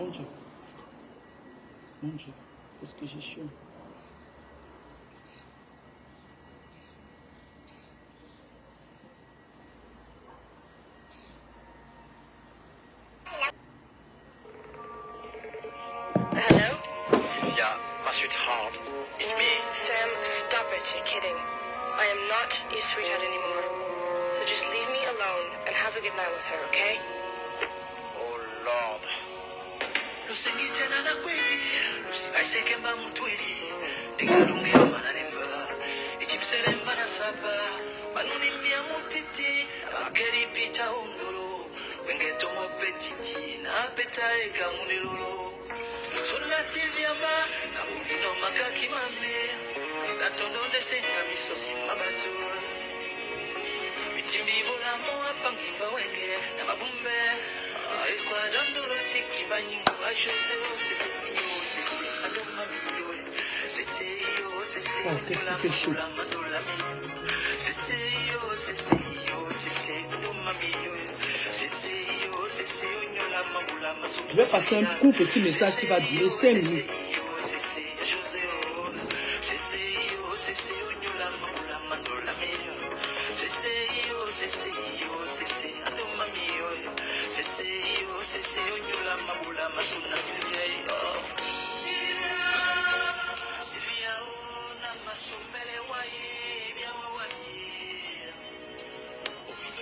Mon Dieu. Mon Dieu. Qu'est-ce que j'ai chaud. Hello? Sylvia, my sweetheart, it's me. Sam, stop it. You're kidding. I am not your sweetheart anymore. So just leave me alone and have a good night with her, okay? Oh Lord. Lusengitshela nakweli, lusibayiseke mbamutweli. Ndingalungela mananemba, ichipsele mbana saba. Manunimia mutiti, abakeri pita undulu. Wengetomo petiti, na peta eka munilulu. Sona Sylvia ma, na mundino makaki mame. Natondo lesenga misosi mabatu. Mitimbi volamo apangimba wenge, na mabumbe. Kwa dandolo tiki banyingu, ashose o sese yo sese. Adoma miyo, sese yo sese. Oh, qu'est-ce qui fait chaud. Sese yo sese yo sese. Adoma miyo, sese yo sese. Onyola mabula masu. Je vais passer un court petit message qui va durer 5 minutes.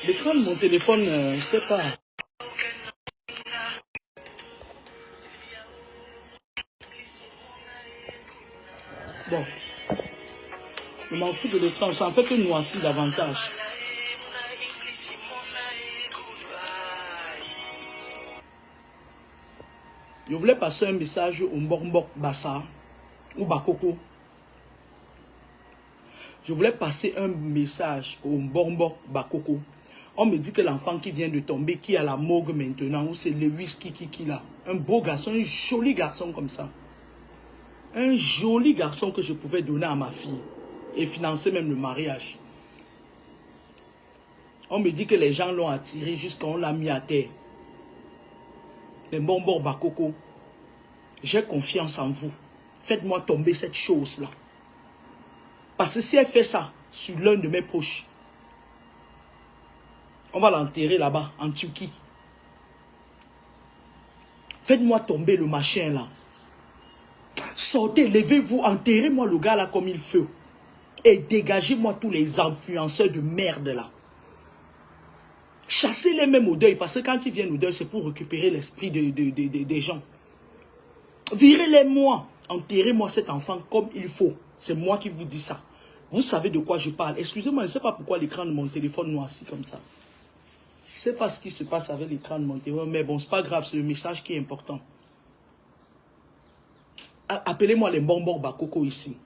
L'écran de mon téléphone, je ne sais pas. Bon, je m'en fous de l'écran, ça en fait que noircir davantage. Je voulais passer un message au Mbombok Bassa ou Bakoko. Je voulais passer un message au Mbombok Bakoko. On me dit que l'enfant qui vient de tomber, qui est à la morgue maintenant, ou c'est Lewis qui là. Un beau garçon, un joli garçon comme ça. Un joli garçon que je pouvais donner à ma fille. Et financer même le mariage. On me dit que les gens l'ont attiré jusqu'à on l'a mis à terre. Mais Mbombok Bakoko, j'ai confiance en vous. Faites-moi tomber cette chose-là. Parce que si elle fait ça sur l'un de mes proches, on va l'enterrer là-bas, en Turquie. Faites-moi tomber le machin là. Sortez, levez-vous, enterrez-moi le gars là comme il faut. Et dégagez-moi tous les influenceurs de merde là. Chassez-les même au deuil, parce que quand ils viennent au deuil, c'est pour récupérer l'esprit des gens. Virez-les moi, enterrez-moi cet enfant comme il faut. C'est moi qui vous dis ça. Vous savez de quoi je parle. Excusez-moi, je ne sais pas pourquoi l'écran de mon téléphone noircit comme ça. Je ne sais pas ce qui se passe avec l'écran de mon téléphone, mais bon, c'est pas grave, c'est le message qui est important. Appelez-moi les Mbombok Bakoko ici.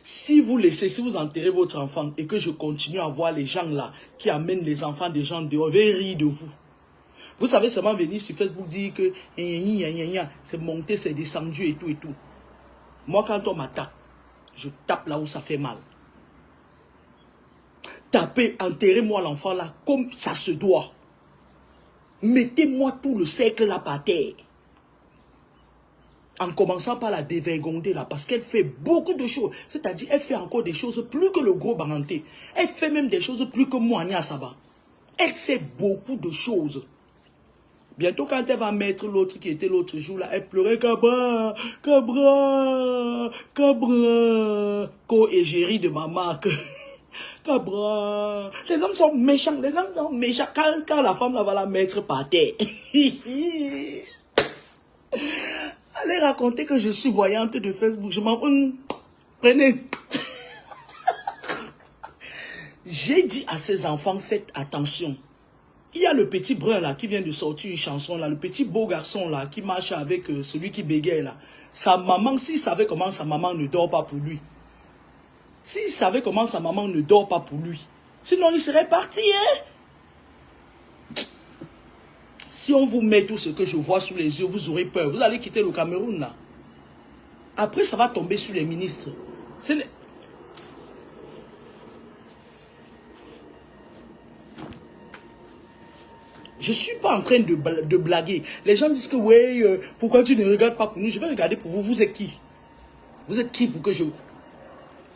Si vous laissez, si vous enterrez votre enfant et que je continue à voir les gens là qui amènent les enfants des gens dehors, je vais rire de vous. Vous savez seulement venir sur Facebook dire que c'est monté, c'est descendu et tout et tout. Moi, quand on m'attaque, je tape là où ça fait mal. Tapez, enterrez-moi l'enfant là comme ça se doit. Mettez-moi tout le cercle là par terre. En commençant par la dévergonder là, parce qu'elle fait beaucoup de choses. C'est-à-dire, elle fait encore des choses plus que le gros Baranté. Elle fait même des choses plus que moi, Nia Saba. Elle fait beaucoup de choses. Bientôt, quand elle va mettre l'autre qui était l'autre jour là, elle pleurait Cabra, Cabra, Cabra, co-égérie de ma marque. Cabra. Les hommes sont méchants, les hommes sont méchants. Quand la femme là va la mettre par terre. Allez raconter que je suis voyante de Facebook. Je m'en... Prenez. J'ai dit à ces enfants, faites attention. Il y a le petit brun là qui vient de sortir une chanson là. Le petit beau garçon là qui marche avec celui qui bégaye là. Sa maman, s'il savait comment sa maman ne dort pas pour lui. S'il savait comment sa maman ne dort pas pour lui. Sinon il serait parti, hein. Si on vous met tout ce que je vois sous les yeux, vous aurez peur. Vous allez quitter le Cameroun là. Après, ça va tomber sur les ministres. Je ne suis pas en train de blaguer. Les gens disent que oui, pourquoi tu ne regardes pas pour nous? Je vais regarder pour vous. Vous êtes qui? Vous êtes qui pour que je...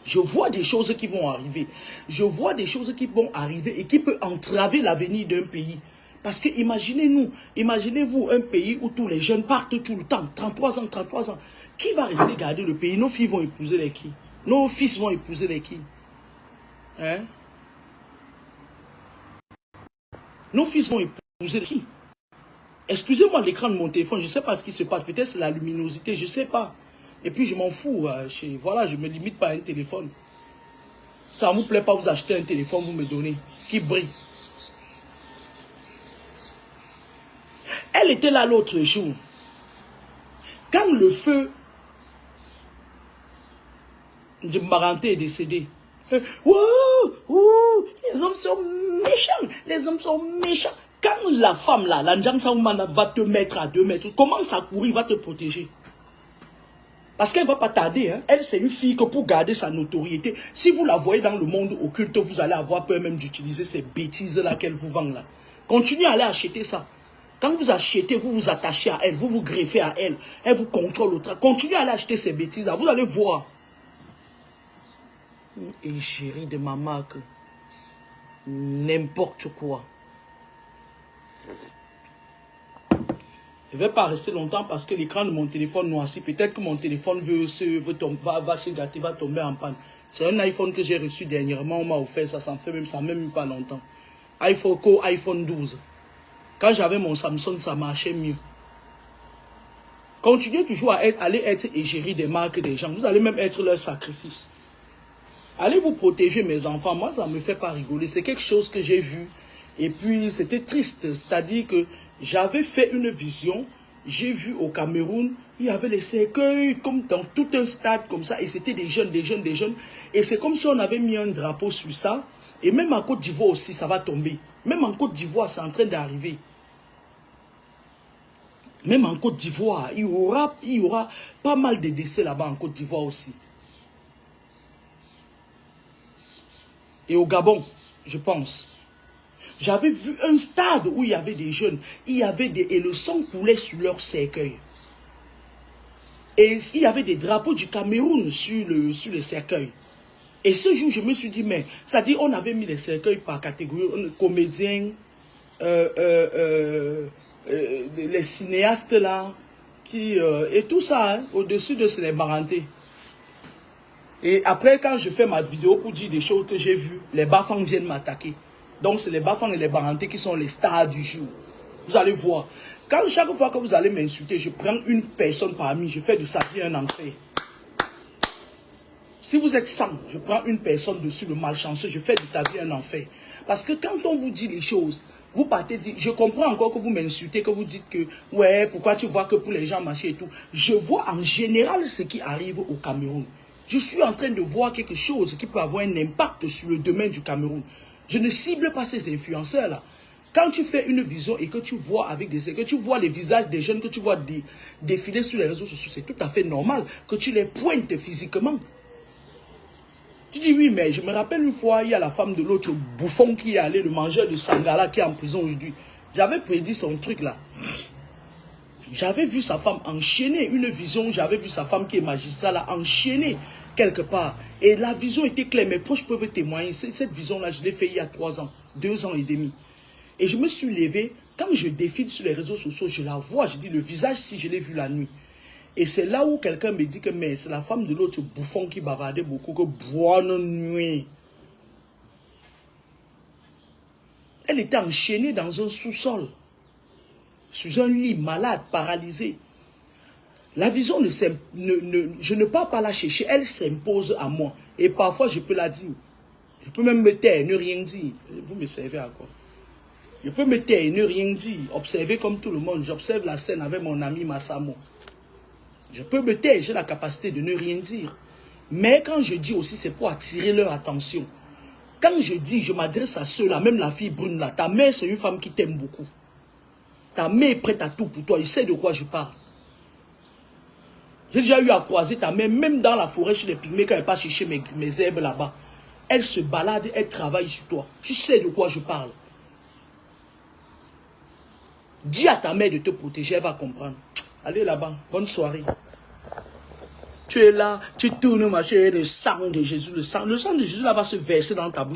Je vois des choses qui vont arriver. Je vois des choses qui vont arriver et qui peuvent entraver l'avenir d'un pays. Parce que imaginez-vous un pays où tous les jeunes partent tout le temps. 33 ans, 33 ans. Qui va rester garder le pays? Nos filles vont épouser les qui? Nos fils vont épouser les qui? Hein? Nos fils vont épouser les qui? Excusez-moi l'écran de mon téléphone. Je ne sais pas ce qui se passe. Peut-être c'est la luminosité. Je ne sais pas. Et puis je m'en fous, voilà, je ne me limite pas à un téléphone. Ça ne vous plaît pas, vous achetez un téléphone, vous me donnez, qui brille. Elle était là l'autre jour. Quand le feu de Maranté est décédé, les hommes sont méchants, les hommes sont méchants. Quand la femme là, la Njansaoumana va te mettre à 2 mètres, commence à courir, va te protéger. Parce qu'elle ne va pas tarder. Hein. Elle, c'est une fille que pour garder sa notoriété, si vous la voyez dans le monde occulte, vous allez avoir peur même d'utiliser ces bêtises-là qu'elle vous vend là. Continuez à aller acheter ça. Quand vous achetez, vous vous attachez à elle, vous vous greffez à elle. Elle vous contrôle au travail. Continuez à aller acheter ces bêtises-là. Vous allez voir. Et chérie de ma marque, n'importe quoi. Je ne vais pas rester longtemps parce que l'écran de mon téléphone noircit. Peut-être que mon téléphone va se gâter, va tomber en panne. C'est un iPhone que j'ai reçu dernièrement. On m'a offert ça. Ça ne même pas longtemps. iPhone 12. Quand j'avais mon Samsung, ça marchait mieux. Continuez toujours à aller être égérie des marques des gens. Vous allez même être leur sacrifice. Allez vous protéger mes enfants. Moi, ça ne me fait pas rigoler. C'est quelque chose que j'ai vu. Et puis, c'était triste. C'est-à-dire que j'avais fait une vision. J'ai vu au Cameroun, il y avait les cercueils comme dans tout un stade comme ça. Et c'était des jeunes. Et c'est comme si on avait mis un drapeau sur ça. Et même en Côte d'Ivoire aussi, ça va tomber. Même en Côte d'Ivoire, c'est en train d'arriver. Même en Côte d'Ivoire, il y aura pas mal de décès là-bas en Côte d'Ivoire aussi. Et au Gabon, je pense. J'avais vu un stade où il y avait des jeunes. Et le sang coulait sur leur cercueil. Et il y avait des drapeaux du Cameroun sur le cercueil. Et ce jour, je me suis dit, mais ça dit, on avait mis les cercueils par catégorie, comédiens, les cinéastes là, et tout ça, hein, au-dessus de ces Maranté. Et après, quand je fais ma vidéo pour dire des choses que j'ai vues, les Bafang viennent m'attaquer. Donc, c'est les Bafang et les Maranté qui sont les stars du jour. Vous allez voir. Quand chaque fois que vous allez m'insulter, je prends une personne parmi, je fais de sa vie un enfer. Si vous êtes 100, je prends une personne dessus, le malchanceux, je fais de ta vie un enfer. Parce que quand on vous dit les choses, vous partez dire, je comprends encore que vous m'insultez, que vous dites que, ouais, pourquoi tu vois que pour les gens marcher et tout. Je vois en général ce qui arrive au Cameroun. Je suis en train de voir quelque chose qui peut avoir un impact sur le domaine du Cameroun. Je ne cible pas ces influenceurs-là. Quand tu fais une vision et que tu vois que tu vois les visages des jeunes, que tu vois défiler sur les réseaux sociaux, c'est tout à fait normal que tu les pointes physiquement. Tu dis oui, mais je me rappelle une fois, il y a la femme de l'autre bouffon qui est allé, le mangeur de Sangala qui est en prison aujourd'hui. J'avais prédit son truc là. J'avais vu sa femme enchaîner une vision, j'avais vu sa femme qui est magistrat là, enchaîner quelque part. Et la vision était claire, mes proches peuvent témoigner. Cette vision-là, je l'ai fait il y a 3 ans, 2 ans et demi. Et je me suis levé, quand je défile sur les réseaux sociaux, je la vois, je dis le visage si je l'ai vu la nuit. Et c'est là où quelqu'un me dit que c'est la femme de l'autre bouffon qui bavardait beaucoup, que bonne nuit. Elle était enchaînée dans un sous-sol, sur un lit, malade, paralysée. La vision, je ne pars pas la chercher, elle s'impose à moi. Et parfois, je peux la dire. Je peux même me taire, ne rien dire. Vous me servez à quoi? Je peux me taire, ne rien dire. Observer comme tout le monde. J'observe la scène avec mon ami Massamo. Je peux me taire, j'ai la capacité de ne rien dire. Mais quand je dis aussi, c'est pour attirer leur attention. Quand je dis, je m'adresse à ceux-là, même la fille brune là, ta mère c'est une femme qui t'aime beaucoup. Ta mère est prête à tout pour toi, il sait de quoi je parle. J'ai déjà eu à croiser ta mère, même dans la forêt chez les pygmées, quand elle passe chercher mes herbes là-bas. Elle se balade, elle travaille sur toi. Tu sais de quoi je parle. Dis à ta mère de te protéger, elle va comprendre. Allez là-bas, bonne soirée. Tu es là, tu tournes, ma chérie, le sang de Jésus, le sang de Jésus là va se verser dans ta bouche.